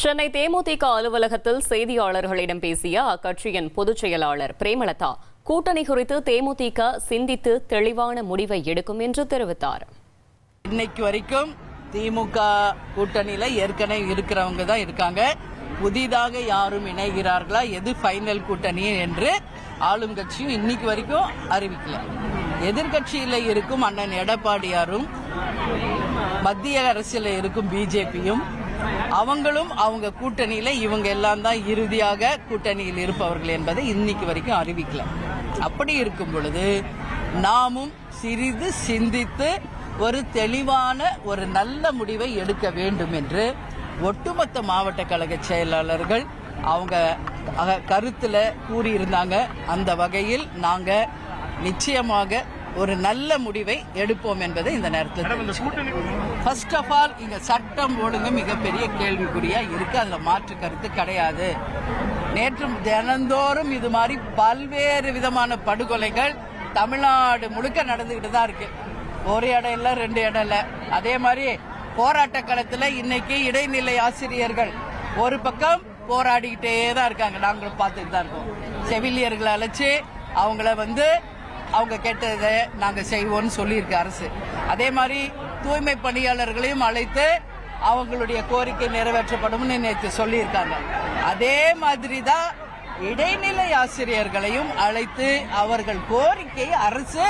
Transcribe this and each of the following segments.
சென்னை தேமுதிக அலுவலகத்தில் செய்தியாளர்களிடம் பேசிய அக்கட்சியின் பொதுச் செயலாளர் பிரேமலதா கூட்டணி குறித்து தேமுதிக சிந்தித்து தெளிவான முடிவை எடுக்கும் என்று தெரிவித்தார். இன்னைக்கு வரைக்கும் திமுக கூட்டணியில ஏற்கனவே இருக்கிறவங்க தான் இருக்காங்க. புதிதாக யாரும் இணைகிறார்களா, எது ஃபைனல் கூட்டணி என்று ஆளும் கட்சியும் இன்னைக்கு வரைக்கும் அறிவிக்கல. எதிர்கட்சியில இருக்கும் அண்ணன் எடப்பாடியாரும் மத்திய அரசில் இருக்கும் பிஜேபியும் அவங்களும் அவங்க கூட்டணியில இவங்க எல்லாம் தான் இறுதியாக கூட்டணியில் இருப்பவர்கள் என்பதை இன்னைக்கு வரைக்கும் அறிவிக்கல. அப்படி இருக்கும் பொழுது நாமும் சிறிது சிந்தித்து ஒரு தெளிவான ஒரு நல்ல முடிவை எடுக்க வேண்டும் என்று ஒட்டுமொத்த மாவட்ட கழக செயலாளர்கள் அவங்க கருத்துல கூறியிருந்தாங்க. அந்த வகையில் நாங்க நிச்சயமாக ஒரு நல்ல முடிவை எடுப்போம் என்பதை இந்த நேரத்தில் ஃபர்ஸ்ட் ஆஃப் ஆல் இங்க சட்டம் ஒழுங்கு மிகப்பெரிய கேள்விக்குறியா இருக்கு. அதுல மாற்று கருத்து கிடையாது. நேற்று தினந்தோறும் இது மாதிரி பல்வேறு விதமான படுகொலைகள் தமிழ்நாடு முழுக்க நடந்துகிட்டு தான் இருக்கு. ஒரு இடம் இல்ல, ரெண்டு இடம் இல்ல. அதே மாதிரி போராட்ட களத்துல இன்னைக்கு இடைநிலை ஆசிரியர்கள் ஒரு பக்கம் போராடிக்கிட்டே தான் இருக்காங்க. நாங்களும் பார்த்துட்டு தான் இருக்கோம். செவிலியர்களை அழைச்சு அவங்கள அவங்க கேட்டதை நாங்க செய்வோம்னு சொல்லியிருக்கு அரசு. அதே மாதிரி தூய்மை பணியாளர்களையும் அழைத்து அவங்களுடைய கோரிக்கை நிறைவேற்றப்படும் நேற்று சொல்லியிருக்காங்க. அதே மாதிரி தான் இடைநிலை ஆசிரியர்களையும் அழைத்து அவர்கள் கோரிக்கையை அரசு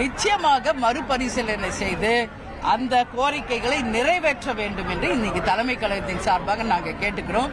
நிச்சயமாக மறுபரிசீலனை செய்து அந்த கோரிக்கைகளை நிறைவேற்ற வேண்டும் என்று இன்னைக்கு தலைமை கழகத்தின் சார்பாக நாங்கள் கேட்டுக்கிறோம்.